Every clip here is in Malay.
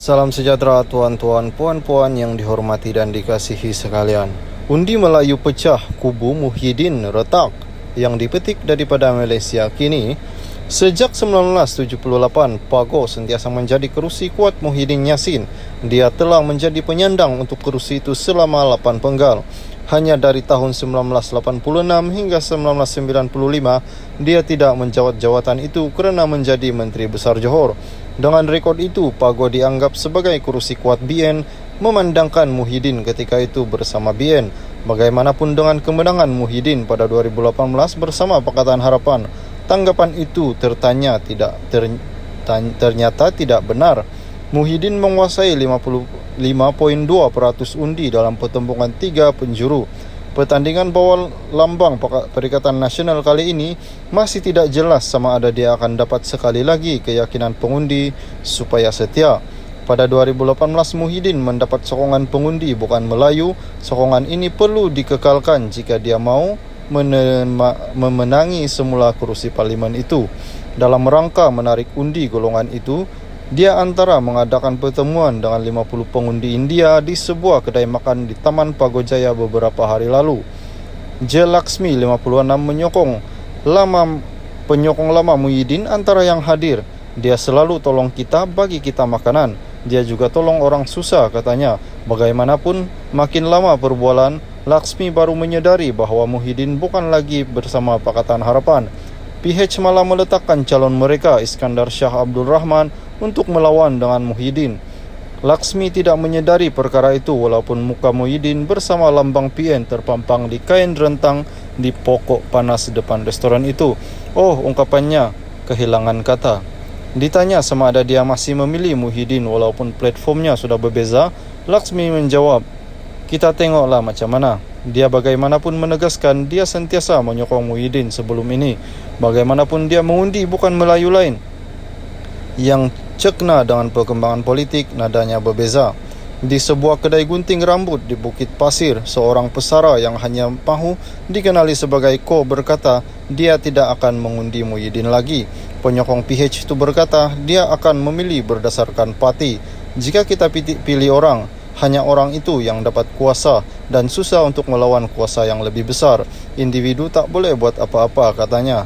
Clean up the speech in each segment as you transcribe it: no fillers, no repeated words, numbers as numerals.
Salam sejahtera tuan-tuan, puan-puan yang dihormati dan dikasihi sekalian. Undi Melayu pecah, kubu Muhyiddin retak yang dipetik daripada Malaysia kini. Sejak 1978, Pago sentiasa menjadi kerusi kuat Muhyiddin Yassin. Dia telah menjadi penyandang untuk kerusi itu selama 8 penggal. Hanya dari tahun 1986 hingga 1995, dia tidak menjawat jawatan itu kerana menjadi Menteri Besar Johor. Dengan rekod itu, Pago dianggap sebagai kerusi kuat BN, memandangkan Muhyiddin ketika itu bersama BN. Bagaimanapun dengan kemenangan Muhyiddin pada 2018 bersama Pakatan Harapan, tanggapan itu ternyata tidak benar. Muhyiddin menguasai 55.2% undi dalam pertempuran 3 penjuru. Pertandingan bawal lambang Perikatan Nasional kali ini masih tidak jelas sama ada dia akan dapat sekali lagi keyakinan pengundi supaya setia. Pada 2018, Muhyiddin mendapat sokongan pengundi bukan Melayu. Sokongan ini perlu dikekalkan jika dia mau memenangi semula kerusi parlimen itu. Dalam rangka menarik undi golongan itu, dia antara mengadakan pertemuan dengan 50 pengundi India di sebuah kedai makan di Taman Pago Jaya beberapa hari lalu. J. Laksmi 56 penyokong lama Muhyiddin antara yang hadir. Dia selalu tolong kita, bagi kita makanan. Dia juga tolong orang susah, katanya. Bagaimanapun, makin lama berbualan, Laksmi baru menyadari bahawa Muhyiddin bukan lagi bersama Pakatan Harapan. PH malah meletakkan calon mereka, Iskandar Shah Abdul Rahman, untuk melawan dengan Muhyiddin. Laksmi tidak menyadari perkara itu walaupun muka Muhyiddin bersama lambang PN terpampang di kain rentang di pokok panas depan restoran itu. Oh, ungkapannya kehilangan kata. Ditanya sama ada dia masih memilih Muhyiddin walaupun platformnya sudah berbeza, Laksmi menjawab, "Kita tengoklah macam mana." Dia bagaimanapun menegaskan dia sentiasa menyokong Muhyiddin sebelum ini. Bagaimanapun dia mengundi bukan Melayu lain. Yang cekna dengan perkembangan politik, nadanya berbeza. Di sebuah kedai gunting rambut di Bukit Pasir, seorang pesara yang hanya mahu dikenali sebagai Ko berkata dia tidak akan mengundi Muhyiddin lagi. Penyokong PH itu berkata dia akan memilih berdasarkan parti. Jika kita pilih orang, hanya orang itu yang dapat kuasa dan susah untuk melawan kuasa yang lebih besar. Individu tak boleh buat apa-apa, katanya.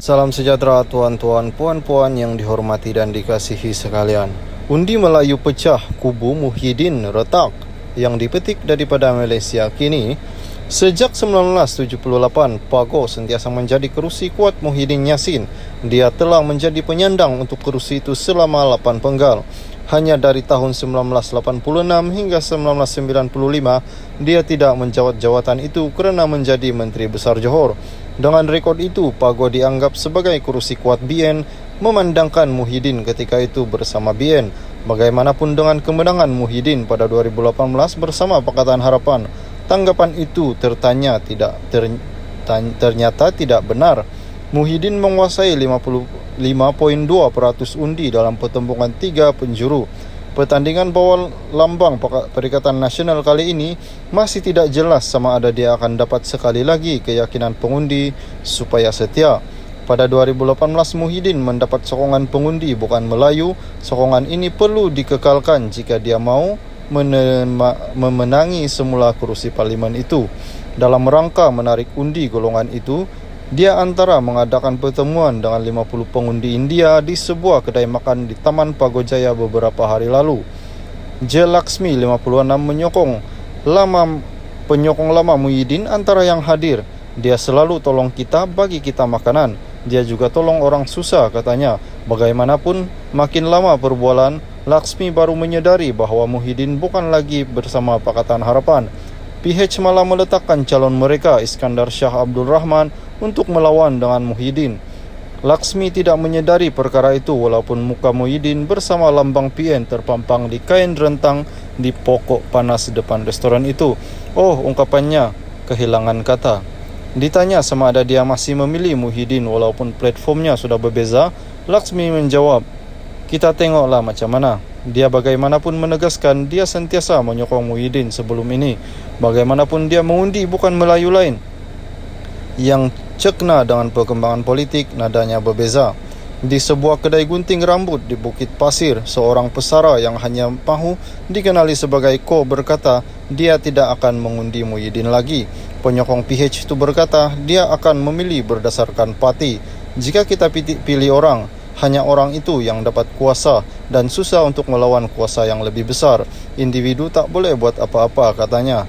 Salam sejahtera tuan-tuan, puan-puan yang dihormati dan dikasihi sekalian. Undi Melayu pecah, kubu Muhyiddin retak yang dipetik daripada Malaysia kini. Sejak 1978, Pago sentiasa menjadi kerusi kuat Muhyiddin Yassin. Dia telah menjadi penyandang untuk kerusi itu selama 8 penggal. Hanya dari tahun 1986 hingga 1995, dia tidak menjawat jawatan itu kerana menjadi Menteri Besar Johor. Dengan rekod itu, Pago dianggap sebagai kerusi kuat BN, memandangkan Muhyiddin ketika itu bersama BN. Bagaimanapun dengan kemenangan Muhyiddin pada 2018 bersama Pakatan Harapan, tanggapan itu ternyata tidak benar. Muhyiddin menguasai 55.2% undi dalam pertempuran 3 penjuru. Pertandingan bawal lambang Perikatan Nasional kali ini masih tidak jelas sama ada dia akan dapat sekali lagi keyakinan pengundi supaya setia. Pada 2018, Muhyiddin mendapat sokongan pengundi bukan Melayu. Sokongan ini perlu dikekalkan jika dia mau memenangi semula kerusi parlimen itu. Dalam rangka menarik undi golongan itu, dia antara mengadakan pertemuan dengan 50 pengundi India di sebuah kedai makan di Taman Pago Jaya beberapa hari lalu. J. Laksmi 56 penyokong lama Muhyiddin antara yang hadir. Dia selalu tolong kita, bagi kita makanan. Dia juga tolong orang susah, katanya. Bagaimanapun, makin lama berbualan, Laksmi baru menyadari bahawa Muhyiddin bukan lagi bersama Pakatan Harapan. PH malah meletakkan calon mereka, Iskandar Shah Abdul Rahman, untuk melawan dengan Muhyiddin. Laksmi tidak menyadari perkara itu walaupun muka Muhyiddin bersama lambang PN terpampang di kain rentang di pokok panas depan restoran itu. Oh, ungkapannya kehilangan kata. Ditanya sama ada dia masih memilih Muhyiddin walaupun platformnya sudah berbeza, Laksmi menjawab, "Kita tengoklah macam mana." Dia bagaimanapun menegaskan dia sentiasa menyokong Muhyiddin sebelum ini. Bagaimanapun dia mengundi bukan Melayu lain. Yang cekna dengan perkembangan politik, nadanya berbeza. Di sebuah kedai gunting rambut di Bukit Pasir, seorang pesara yang hanya mahu dikenali sebagai Ko berkata dia tidak akan mengundi Muhyiddin lagi. Penyokong PH itu berkata dia akan memilih berdasarkan parti. Jika kita pilih orang, hanya orang itu yang dapat kuasa dan susah untuk melawan kuasa yang lebih besar. Individu tak boleh buat apa-apa, katanya.